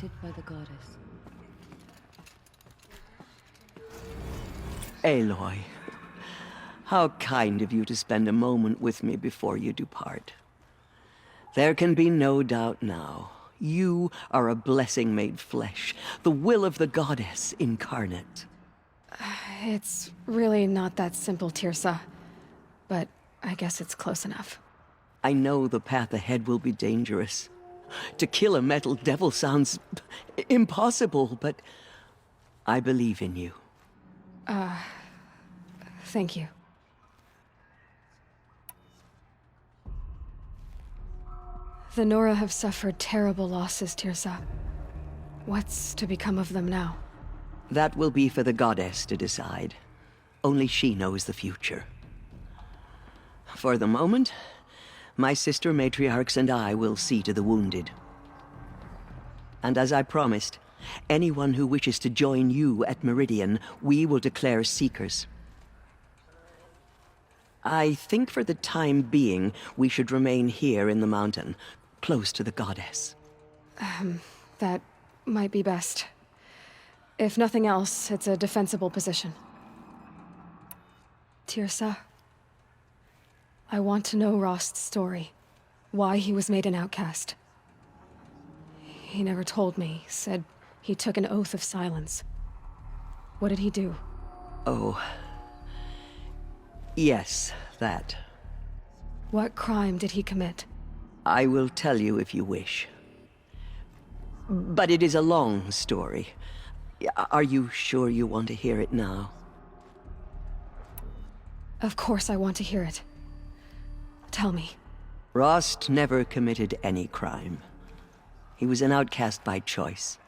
appointed by the goddess. Aloy, how kind of you to spend a moment with me before you depart. There can be no doubt now. You are a blessing made flesh, the will of the goddess incarnate. It's really not that simple, Tirsa. But I guess it's close enough. I know the path ahead will be dangerous. To kill a metal devil sounds impossible, but I believe in you. Thank you. The Nora have suffered terrible losses, Tirsa. What's to become of them now? That will be for the goddess to decide. Only she knows the future. For the moment, my sister matriarchs and I will see to the wounded. And as I promised, anyone who wishes to join you at Meridian, we will declare seekers. I think for the time being, we should remain here in the mountain, close to the goddess. That might be best. If nothing else, it's a defensible position. Tirsa, I want to know Rost's story. Why he was made an outcast. He never told me, said he took an oath of silence. What did he do? Oh. Yes, that. What crime did he commit? I will tell you if you wish. But it is a long story. Are you sure you want to hear it now? Of course I want to hear it. Tell me. Rost never committed any crime. He was an outcast by choice.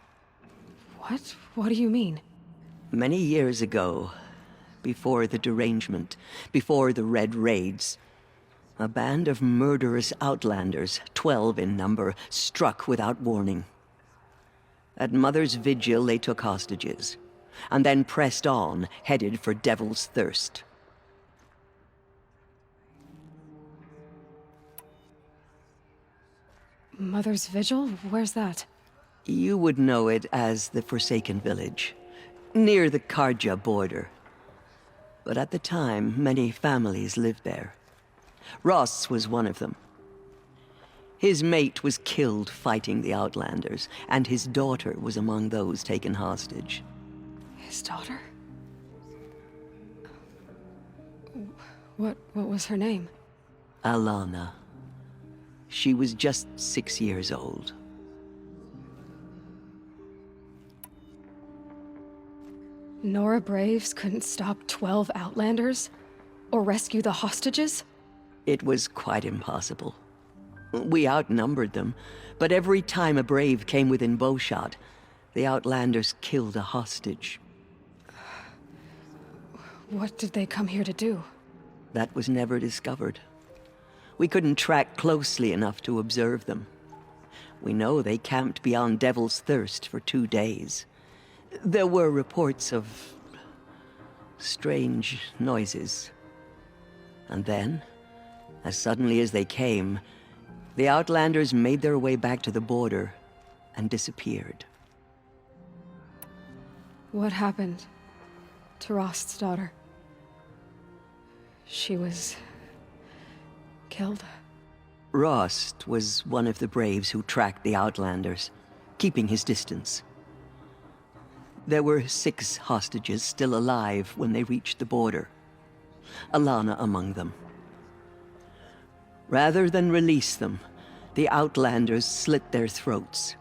What? What do you mean? Many years ago, before the derangement, before the Red Raids, a band of murderous outlanders, 12 in number, struck without warning. At Mother's Vigil, they took hostages, and then pressed on, headed for Devil's Thirst. Mother's Vigil? Where's that? You would know it as the Forsaken Village, near the Karja border. But at the time, many families lived there. Rosts was one of them. His mate was killed fighting the Outlanders, and his daughter was among those taken hostage. His daughter? What was her name? Alana. She was just 6 years old. Nora Braves couldn't stop 12 Outlanders? Or rescue the hostages? It was quite impossible. We outnumbered them, but every time a brave came within bowshot, the Outlanders killed a hostage. What did they come here to do? That was never discovered. We couldn't track closely enough to observe them. We know they camped beyond Devil's Thirst for 2 days. There were reports of strange noises. And then, as suddenly as they came, the Outlanders made their way back to the border and disappeared. What happened to Rost's daughter? She was killed? Rost was one of the braves who tracked the Outlanders, keeping his distance. There were 6 hostages still alive when they reached the border. Alana among them. Rather than release them, the Outlanders slit their throats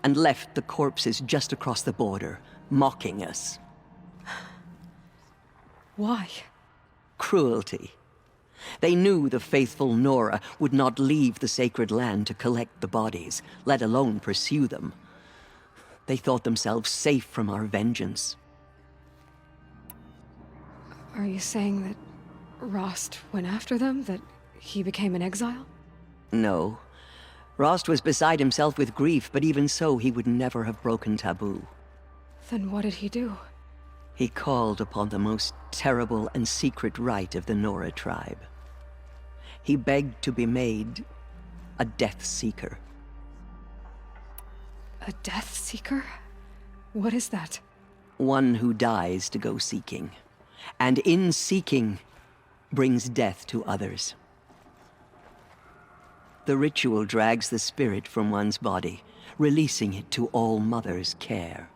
and left the corpses just across the border, mocking us. Why? Cruelty. They knew the faithful Nora would not leave the sacred land to collect the bodies, let alone pursue them. They thought themselves safe from our vengeance. Are you saying that Rost went after them? That he became an exile? No. Rost was beside himself with grief, but even so, he would never have broken taboo. Then what did he do? He called upon the most terrible and secret rite of the Nora tribe. He begged to be made a Death Seeker. A death seeker? What is that? One who dies to go seeking, and in seeking, brings death to others. The ritual drags the spirit from one's body, releasing it to All Mother's care.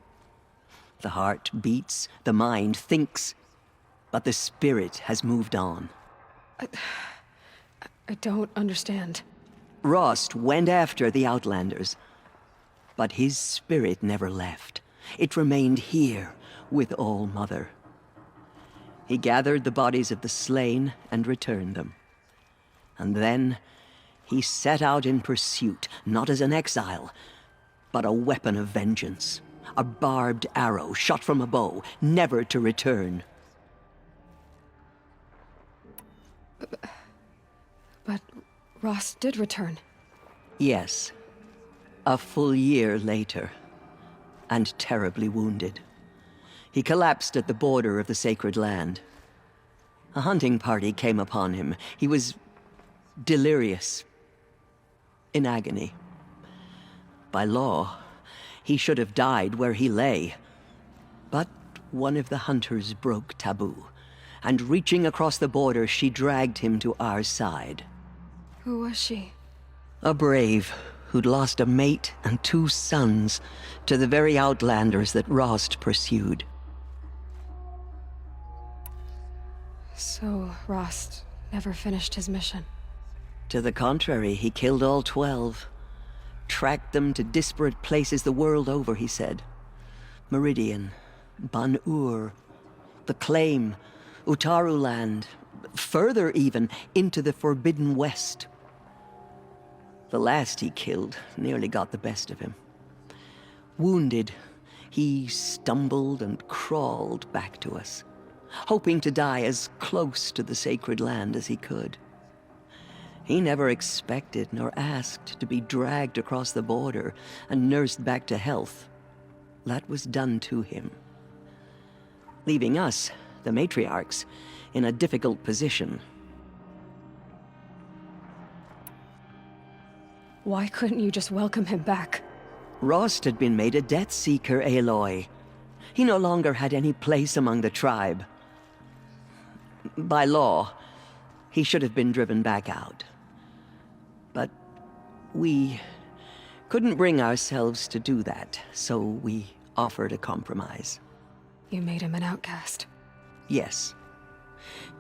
The heart beats, the mind thinks, but the spirit has moved on. I don't understand. Rost went after the Outlanders, but his spirit never left. It remained here with All Mother. He gathered the bodies of the slain and returned them. And then he set out in pursuit, not as an exile, but a weapon of vengeance. A barbed arrow shot from a bow, never to return. But Rost did return. Yes. A full year later, and terribly wounded. He collapsed at the border of the sacred land. A hunting party came upon him. He was delirious, in agony. By law, he should have died where he lay. But one of the hunters broke taboo, and reaching across the border, she dragged him to our side. Who was she? A brave who'd lost a mate and 2 sons to the very Outlanders that Rost pursued. So Rost never finished his mission. To the contrary, he killed all 12. Tracked them to disparate places the world over, he said. Meridian, Ban-Ur, the Claim, Utaru land, further even, into the Forbidden West. The last he killed nearly got the best of him. Wounded, he stumbled and crawled back to us, hoping to die as close to the sacred land as he could. He never expected nor asked to be dragged across the border and nursed back to health. That was done to him, leaving us, the matriarchs, in a difficult position. Why couldn't you just welcome him back? Rost had been made a death seeker, Aloy. He no longer had any place among the tribe. By law, he should have been driven back out. But we couldn't bring ourselves to do that, so we offered a compromise. You made him an outcast. Yes.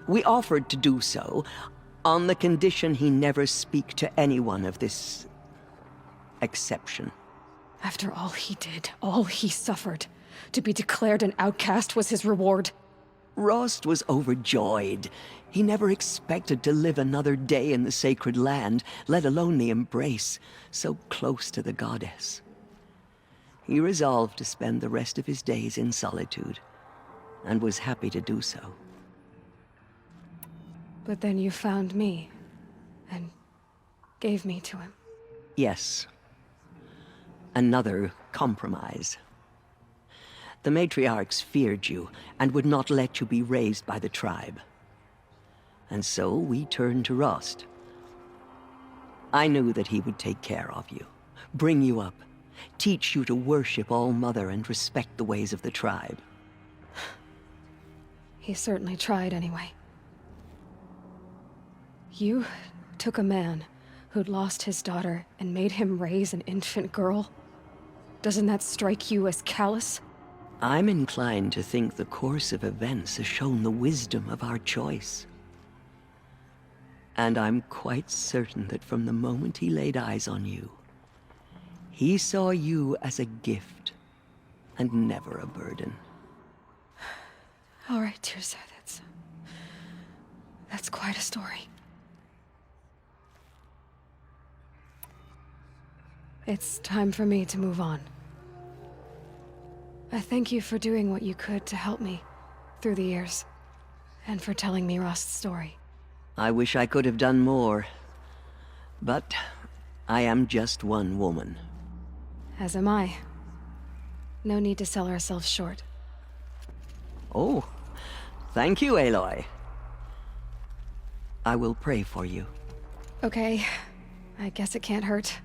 We offered to do so on the condition he never speak to anyone of this exception. After all he did, all he suffered, to be declared an outcast was his reward. Rost was overjoyed. He never expected to live another day in the sacred land, let alone the embrace, so close to the goddess. He resolved to spend the rest of his days in solitude, and was happy to do so. But then you found me, and gave me to him. Yes. Another compromise. The matriarchs feared you, and would not let you be raised by the tribe. And so we turned to Rost. I knew that he would take care of you, bring you up, teach you to worship All Mother and respect the ways of the tribe. He certainly tried anyway. You took a man who'd lost his daughter and made him raise an infant girl? Doesn't that strike you as callous? I'm inclined to think the course of events has shown the wisdom of our choice. And I'm quite certain that from the moment he laid eyes on you, he saw you as a gift, and never a burden. All right, Tirza, that's quite a story. It's time for me to move on. I thank you for doing what you could to help me through the years, and for telling me Rost's story. I wish I could have done more, but I am just one woman. As am I. No need to sell ourselves short. Oh, thank you, Aloy. I will pray for you. Okay, I guess it can't hurt.